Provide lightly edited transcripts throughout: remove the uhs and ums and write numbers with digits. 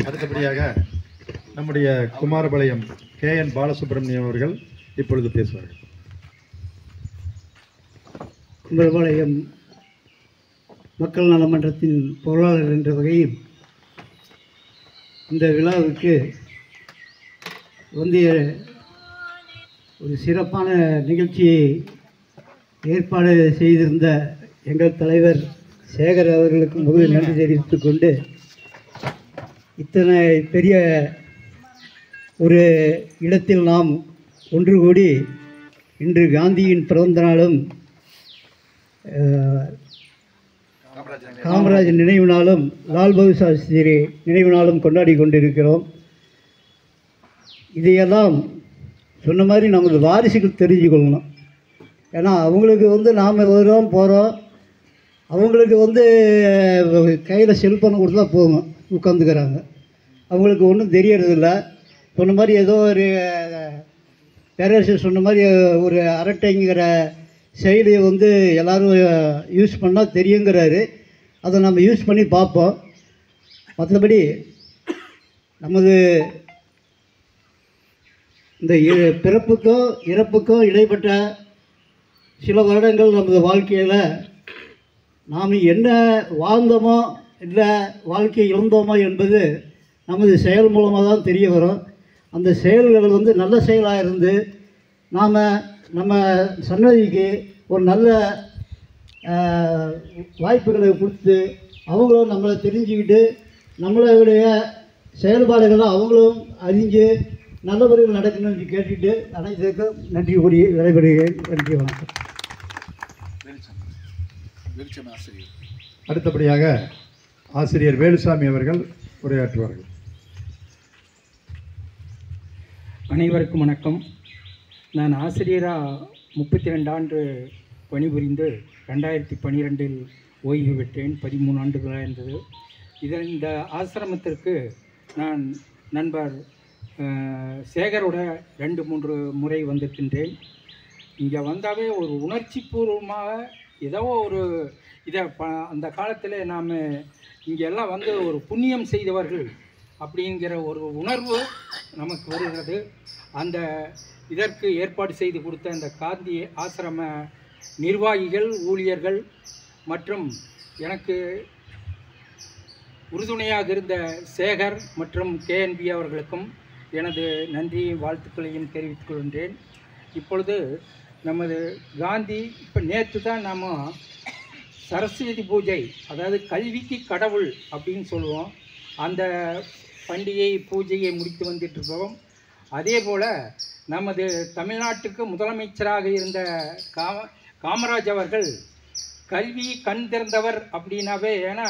அடுத்தபடியாக நம்முடைய குமாரபாளையம் KN பாலசுப்ரமணியம் அவர்கள் இப்பொழுது பேசுவார்கள். குமாரபாளையம் மக்கள் நலமன்றத்தின் பொருளாளர் என்ற வகையில் இந்த விழாவுக்கு வந்து ஒரு சிறப்பான நிகழ்ச்சியை ஏற்பாடு செய்திருந்த எங்கள் தலைவர் சேகர் அவர்களுக்கு முதலில் நன்றி தெரிவித்துக் கொண்டு, இத்தனை பெரிய ஒரு இடத்தில் நாம் ஒன்று கூடி இன்று காந்தியின் பிறந்த நாளும் காமராஜர் நினைவு நாளும் லால் பகதூர் சாஸ்திரி நினைவு நாளும் கொண்டாடி கொண்டிருக்கிறோம். இதையெல்லாம் சொன்ன மாதிரி நமது வாரிசுகள் தெரிஞ்சுக்கொள்ளணும். ஏன்னா அவங்களுக்கு வந்து நாம் வருவோம் போகிறோம், அவங்களுக்கு வந்து கையில் செல்ஃபோனை கொடுத்தா போகும், உட்காந்துக்கிறாங்க. அவங்களுக்கு ஒன்றும் தெரியறதில்ல. சொன்ன மாதிரி ஏதோ ஒரு பேரரசர் சொன்ன மாதிரி ஒரு அரட்டைங்கிற செயலியை வந்து எல்லோரும் யூஸ் பண்ணால் தெரியுங்கிறாரு. அதை நம்ம யூஸ் பண்ணி பார்ப்போம். மற்றபடி நமது இந்த பிறப்புக்கும் இறப்புக்கும் இடைப்பட்ட சில வருடங்கள் நமது வாழ்க்கையில் நாம் என்ன வாழ்ந்தோமோ இல்லை வாழ்க்கையை இழந்தோமோ என்பது நமது செயல் மூலமாக தான் தெரிய வரும். அந்த செயல்கள் வந்து நல்ல செயலாக இருந்து நாம் நம்ம சன்னதிக்கு ஒரு நல்ல வாய்ப்புகளை கொடுத்து அவங்களும் நம்மளை தெரிஞ்சுக்கிட்டு நம்மளுடைய செயல்பாடுகளை அவங்களும் அறிஞ்சு நல்லவர்கள் நடக்கணும்னு கேட்டுட்டு அனைத்துக்கும் நன்றி கூறி விடைபெறுகிறேன். நன்றி, வணக்கம். அடுத்தபடியாக ஆசிரியர் வேலுசாமி அவர்கள் உரையாற்றுவார்கள். அனைவருக்கும் வணக்கம். நான் ஆசிரியராக 32 ஆண்டு பணிபுரிந்து 2012 ஓய்வு பெற்றேன். 13 ஆண்டுகளாக இருந்தது. இந்த ஆசிரமத்திற்கு நான் நண்பர் சேகரோட 2-3 முறை வந்திருக்கின்றேன். இங்கே வந்தாவே ஒரு உணர்ச்சி பூர்வமாக ஏதோ ஒரு அந்த காலத்தில் நாம் இங்கெல்லாம் வந்து ஒரு புண்ணியம் செய்தவர்கள் அப்படிங்கிற ஒரு உணர்வு நமக்கு வருகிறது. இதற்கு ஏற்பாடு செய்து கொடுத்த இந்த காந்தி ஆசிரம நிர்வாகிகள், ஊழியர்கள் மற்றும் எனக்கு உறுதுணையாக இருந்த சேகர் மற்றும் KNB அவர்களுக்கும் எனது நன்றியையும் வாழ்த்துக்களையும் தெரிவித்துக் கொள்கின்றேன். இப்பொழுது நமது காந்தி இப்போ நேற்று தான் நாம் சரஸ்வதி பூஜை, அதாவது கல்விக்கு கடவுள் அப்படின்னு சொல்லுவோம், அந்த பண்டிகை பூஜையை முடித்து வந்துட்டுருக்கோம். அதே போல் நமது தமிழ்நாட்டுக்கு முதலமைச்சராக இருந்த காமராஜ் அவர்கள் கல்வி கண் திறந்தவர் அப்படின்னாவே, ஏன்னா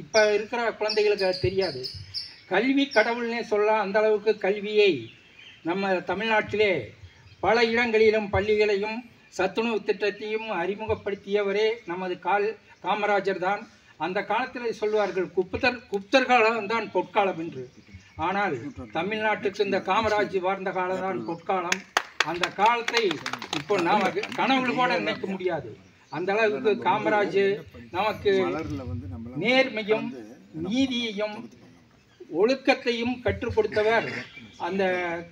இப்போ இருக்கிற குழந்தைகளுக்கு அது தெரியாது. கல்வி கடவுள்னே சொல்லலாம். அந்த அளவுக்கு கல்வியை நம்ம தமிழ்நாட்டிலே பல இடங்களிலும் பள்ளிகளையும் சத்துணவு திட்டத்தையும் அறிமுகப்படுத்தியவரே நமது காமராஜர் தான். அந்த காலத்தில் சொல்வார்கள் குப்தர் காலம் தான் பொற்காலம் என்று. ஆனால் தமிழ்நாட்டுக்கு இந்த காமராஜ் வாழ்ந்த காலம் தான் பொற்காலம். அந்த காலத்தை இப்போ நாம் கனவுல கூட நினைக்க முடியாது. அந்த அளவுக்கு காமராஜ் நமக்கு நேர்மையும் நீதியையும் ஒழுக்கத்தையும் கற்றுக் கொடுத்தவர் அந்த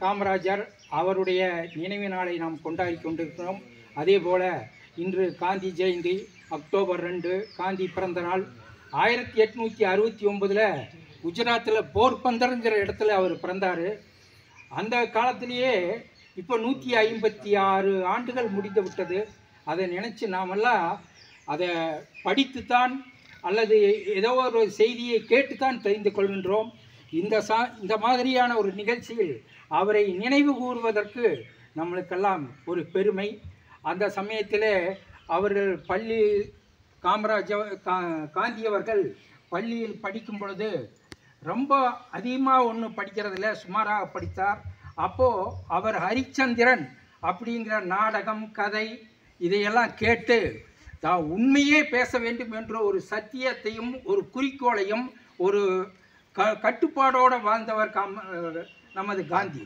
காமராஜர். அவருடைய நினைவு நாளை நாம் கொண்டாடி கொண்டிருக்கிறோம். அதே போல் இன்று காந்தி ஜெயந்தி, அக்டோபர் 2 காந்தி பிறந்த நாள். 1869 குஜராத்தில் போர்பந்தர்ங்கிற இடத்துல அவர் பிறந்தார். அந்த காலத்திலேயே இப்போ 156 ஆண்டுகள் முடிந்து விட்டது. அதை நினச்சி நாமெல்லாம் அதை படித்துத்தான் அல்லது ஏதோ ஒரு செய்தியை கேட்டுத்தான் தெரிந்து கொள்கின்றோம். இந்த மாதிரியான ஒரு நிகழ்ச்சியில் அவரை நினைவு கூறுவதற்கு நம்மளுக்கெல்லாம் ஒரு பெருமை. அந்த சமயத்தில் அவர்கள் காந்தி அவர்கள் பள்ளியில் படிக்கும் பொழுது ரொம்ப அதிகமாக ஒன்றும் படிக்கிறதில்ல, சுமாராக படித்தார். அப்போது அவர் ஹரிச்சந்திரன் அப்படிங்கிற நாடகம், கதை இதையெல்லாம் கேட்டு தான் உண்மையே பேச வேண்டும் என்ற ஒரு சத்தியத்தையும் ஒரு குறிக்கோளையும் ஒரு கட்டுப்பாடோடு வாழ்ந்தவர் நமது காந்தி.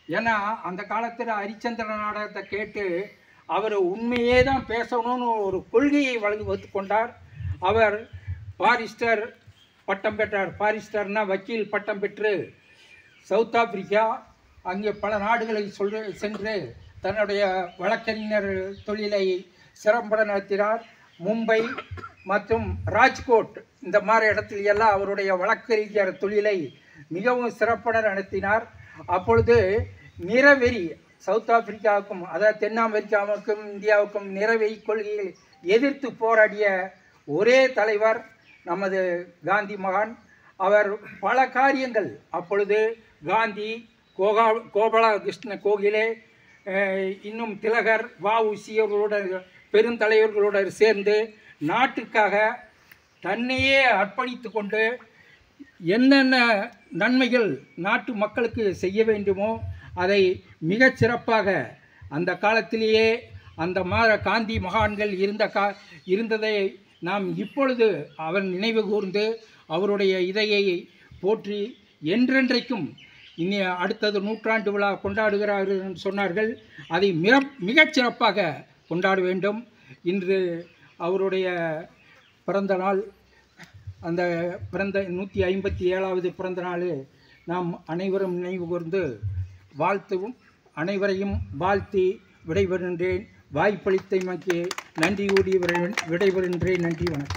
ஏன்னா அந்த காலத்தில் ஹரிச்சந்திர நாடகத்தை கேட்டு அவர் உண்மையே தான் பேசணும்னு ஒரு கொள்கையை வகுத்து கொண்டார். அவர் பாரிஸ்டர் பட்டம் பெற்றார். பாரிஸ்டர்னா வக்கீல் பட்டம் பெற்று சவுத் ஆப்பிரிக்கா அங்கே பல நாடுகளை சென்று தன்னுடைய வழக்கறிஞர் தொழிலை சிறப்புற நடத்தினார். மும்பை மற்றும் ராஜ்கோட் இந்த மாதிரி இடத்துல எல்லாம் அவருடைய வழக்கறிஞர் தொழிலை மிகவும் சிறப்புற நடத்தினார். அப்பொழுது நிறவெறி சவுத் ஆப்பிரிக்காவுக்கும் அதாவது தென் அமெரிக்காவுக்கும் இந்தியாவுக்கும் நிறவெறி கொள்கையை எதிர்த்து போராடிய ஒரே தலைவர் நமது காந்தி மகான். அவர் பல காரியங்கள் அப்பொழுது காந்தி, கோபாலகிருஷ்ண கோகலே, இன்னும் திலகர், வ.உ.சி. அவர்களோட பெருந்தலைவர்களோடு சேர்ந்து நாட்டுக்காக தன்னையே அர்ப்பணித்து கொண்டு என்னென்ன நன்மைகள் நாட்டு மக்களுக்கு செய்ய வேண்டுமோ அதை மிகச் சிறப்பாக அந்த காலத்திலேயே அந்த காந்தி மகான்கள் இருந்ததை நாம் இப்பொழுது அவர் நினைவு கூர்ந்து அவருடைய இதையை போற்றி என்றென்றைக்கும் இனி அடுத்தது 100ஆண்டு விழா கொண்டாடுகிறார்கள் என்று சொன்னார்கள். அதை மிகச் சிறப்பாக கொண்டாட வேண்டும். இன்று அவருடைய பிறந்த நாள், அந்த 157வது பிறந்த நாள் நாம் அனைவரும் நினைவு கூர்ந்து வாழ்த்துவும் அனைவரையும் வாழ்த்தி விடைபெறுகின்றேன். வாய்ப்பளித்தமைக்கு நன்றி கூடி விடைபெறுகின்றேன். நன்றி, வணக்கம்.